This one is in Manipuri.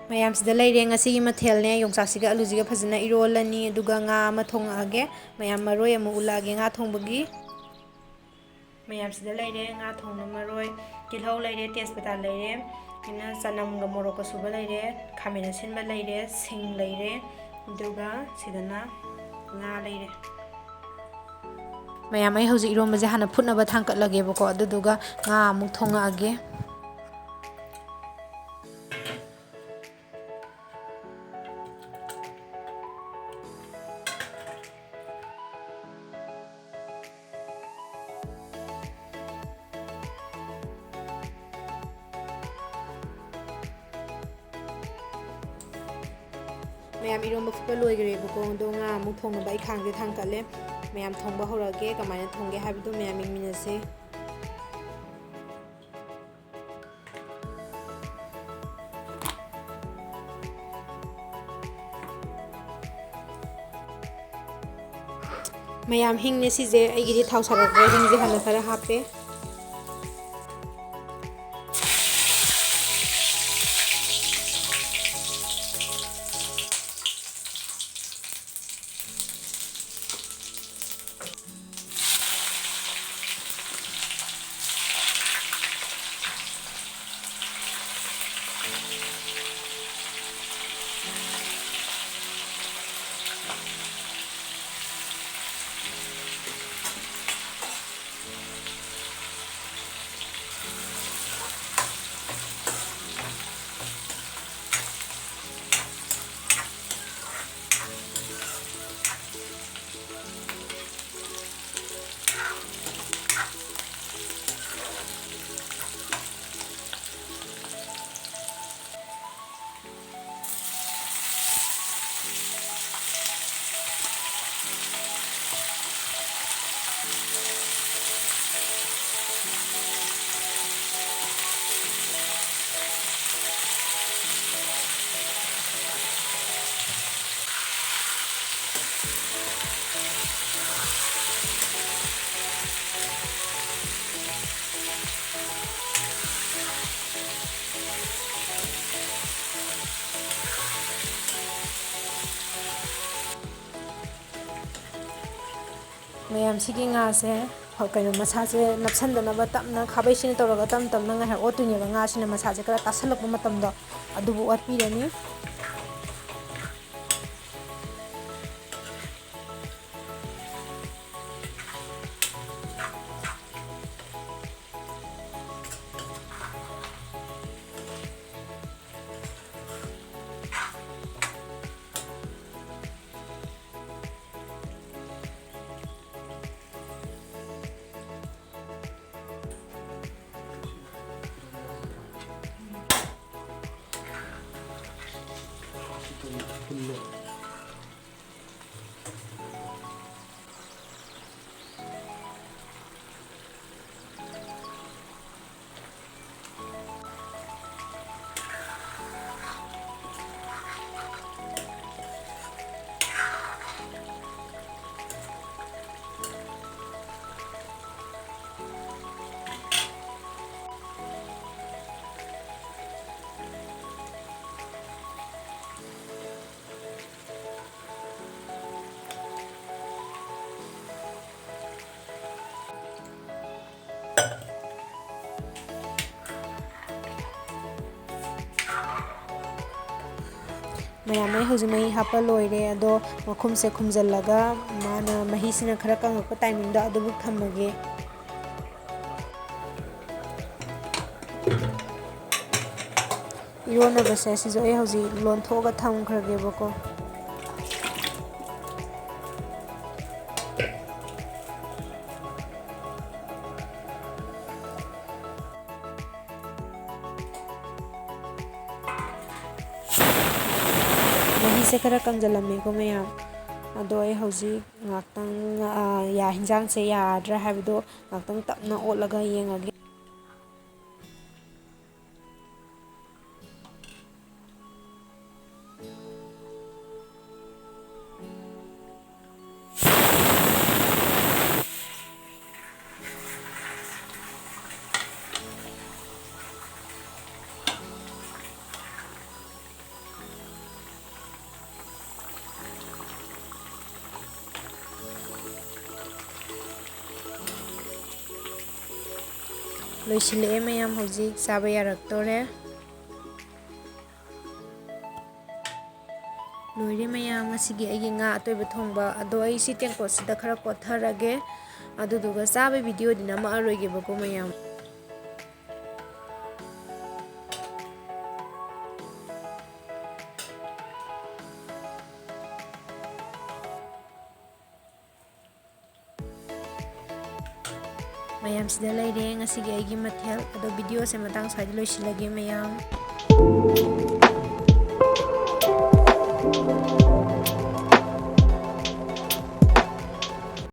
ꯃꯌꯥꯝꯁꯤꯗ ꯂꯩꯔꯦ ꯉꯁꯤꯒꯤ ꯃꯊꯦꯜꯅꯦ ꯌꯣꯡꯆꯥꯛꯁꯤꯒ ꯑꯂꯨꯁꯤꯒ ꯐꯖꯅ ꯏꯔꯣꯜꯂꯅꯤ ꯑꯗꯨꯒ ꯉꯥ ꯑꯃ ꯊꯣꯡꯉꯛꯑꯒꯦ ꯃꯌꯥꯝ ꯃꯔꯣꯏ ꯑꯃꯨꯛ ꯎꯜꯂꯛꯑꯒꯦ ꯉꯥ ꯊꯣꯡꯕꯒꯤ ꯃꯌꯥꯝꯁꯤꯗ ꯂꯩꯔꯦ ꯉꯥ ꯊꯣꯡꯕ ꯃꯔꯣꯏ ꯇꯤꯜꯍꯧ ꯂꯩꯔꯦ ꯇꯦꯖꯄꯇꯥ ꯂꯩꯔꯦ ꯑꯩꯅ ꯆꯅꯝꯒ ꯃꯣꯔꯣꯛꯀ ꯁꯨꯕ ꯂꯩꯔꯦ ꯈꯥꯃꯦꯟ ꯑꯁꯤꯟꯕ ꯂꯩꯔꯦ ꯁꯤꯡ ꯂꯩꯔꯦ ꯑꯗꯨꯒ ꯁꯤꯗꯅ ꯉꯥ ꯂꯩꯔꯦ ꯃꯌꯥꯝ ꯑꯩ ꯍꯧꯖꯤꯛ ꯏꯔꯣꯝꯕꯁꯦ ꯍꯥꯟꯅ ꯐꯨꯠꯅꯕ ꯊꯥꯡꯀꯠꯂꯒꯦꯕꯀꯣ ꯑꯗꯨꯗꯨꯒ ꯉꯥ ꯑꯃꯨꯛ ꯊꯣꯡꯉꯛꯑꯒꯦ ꯃꯌꯥꯝ ꯏꯔꯣꯝꯕ ꯐꯨꯠꯄ ꯂꯣꯏꯈ꯭ꯔꯦꯕꯀꯣ ꯑꯗꯣ ꯉꯥ ꯑꯃꯨꯛ ꯊꯣꯡꯅꯕ ꯑꯩ ꯈꯥꯡꯁꯦ ꯊꯥꯡꯀꯠꯂꯦ ꯃꯌꯥꯝ ꯊꯣꯡꯕ ꯍꯧꯔꯛꯑꯒꯦ ꯀꯃꯥꯏꯅ ꯊꯣꯡꯒꯦ ꯍꯥꯏꯕꯗꯨ ꯃꯌꯥꯝ ꯌꯦꯡꯃꯤꯟꯅꯁꯦ ꯃꯌꯥꯝ ꯍꯤꯡꯅꯦ ꯁꯤꯁꯦ ꯑꯩꯒꯤꯗꯤ ꯊꯥꯎ ꯁꯥꯔꯛꯄ ꯍꯤꯡꯁꯦ ꯍꯥꯟꯅ ꯈꯔ ꯍꯥꯞꯄꯦ ꯃꯌꯥꯝꯁꯤꯒꯤ ꯉꯥꯁꯦ ꯀꯩꯅꯣ ꯃꯁꯥꯁꯦ ꯅꯞꯁꯟꯗꯅꯕ ꯇꯞꯅ ꯈꯥꯕꯩꯁꯤꯅ ꯇꯧꯔꯒ ꯇꯞ ꯇꯞꯅ ꯉꯥꯏꯍꯥꯛ ꯑꯣꯠꯇꯣꯏꯅꯦꯕ ꯉꯥꯁꯤꯅ ꯃꯁꯥꯁꯦ ꯈꯔ ꯇꯥꯁꯜꯂꯛꯄ ꯃꯇꯝꯗꯣ ꯑꯗꯨꯕꯨ ꯑꯣꯠꯄꯤꯔꯅꯤ ꯃꯌꯥꯝ ꯑꯩ ꯍꯧꯖꯤꯛ ꯃꯍꯤ ꯍꯥꯞꯄ ꯂꯣꯏꯔꯦ ꯑꯗꯣ ꯃꯈꯨꯝꯁꯦ ꯈꯨꯝꯖꯤꯜꯂꯒ ꯃꯥꯅ ꯃꯍꯤꯁꯤꯅ ꯈꯔ ꯀꯪꯉꯛꯄ ꯇꯥꯏꯃꯤꯡꯗꯣ ꯑꯗꯨꯕꯨ ꯊꯝꯃꯒꯦ ꯏꯔꯣꯟꯅꯕꯁꯦ ꯁꯤꯁꯨ ꯑꯩ ꯍꯧꯖꯤꯛ ꯂꯣꯟꯊꯣꯛꯑꯒ ꯊꯝꯈ꯭ꯔꯒꯦꯕꯀꯣ ꯃꯍꯤꯁꯦ ꯈꯔ ꯀꯪꯁꯤꯜꯂꯝꯃꯦꯀꯣ ꯃꯌꯥꯝ ꯑꯗꯣ ꯑꯩ ꯍꯧꯖꯤꯛ ꯉꯥꯛꯇꯪ ꯍꯤꯟꯖꯥꯡꯁꯦ ꯌꯥꯔꯗ꯭ꯔꯥ ꯍꯥꯏꯕꯗꯣ ꯉꯥꯛꯇꯪ ꯇꯞꯅ ꯑꯣꯠꯂꯒ ꯌꯦꯡꯉꯒꯦ ꯂꯣꯏꯁꯤꯜꯂꯛꯑꯦ ꯃꯌꯥꯝ ꯍꯧꯖꯤꯛ ꯆꯥꯕ ꯌꯥꯔꯛꯇꯣꯔꯦ ꯂꯣꯏꯔꯦ ꯃꯌꯥꯝ ꯉꯁꯤꯒꯤ ꯑꯩꯒꯤ ꯉꯥ ꯑꯇꯣꯏꯕ ꯊꯣꯡꯕ ꯑꯗꯣ ꯑꯩ ꯁꯤ ꯇꯦꯡꯀꯣꯠꯁꯤꯗ ꯈꯔ ꯀꯣꯠꯊꯔꯒꯦ ꯑꯗꯨꯗꯨꯒ ꯆꯥꯕ ꯚꯤꯗꯤꯑꯣꯗꯤ ꯅꯝꯃꯛꯑꯔꯣꯏꯒꯦꯕꯀꯣ ꯃꯌꯥꯝ ꯃꯌꯥꯝꯁꯤꯗ ꯂꯩꯔꯦ ꯉꯁꯤꯒꯤ ꯑꯩꯒꯤ ꯃꯊꯦꯜ ꯑꯗꯣ ꯚꯤꯗꯤꯑꯣꯁꯦ ꯃꯇꯥꯡ ꯁ꯭ꯋꯥꯏꯗ ꯂꯣꯏꯁꯤꯜꯂꯒꯦ ꯃꯌꯥꯝ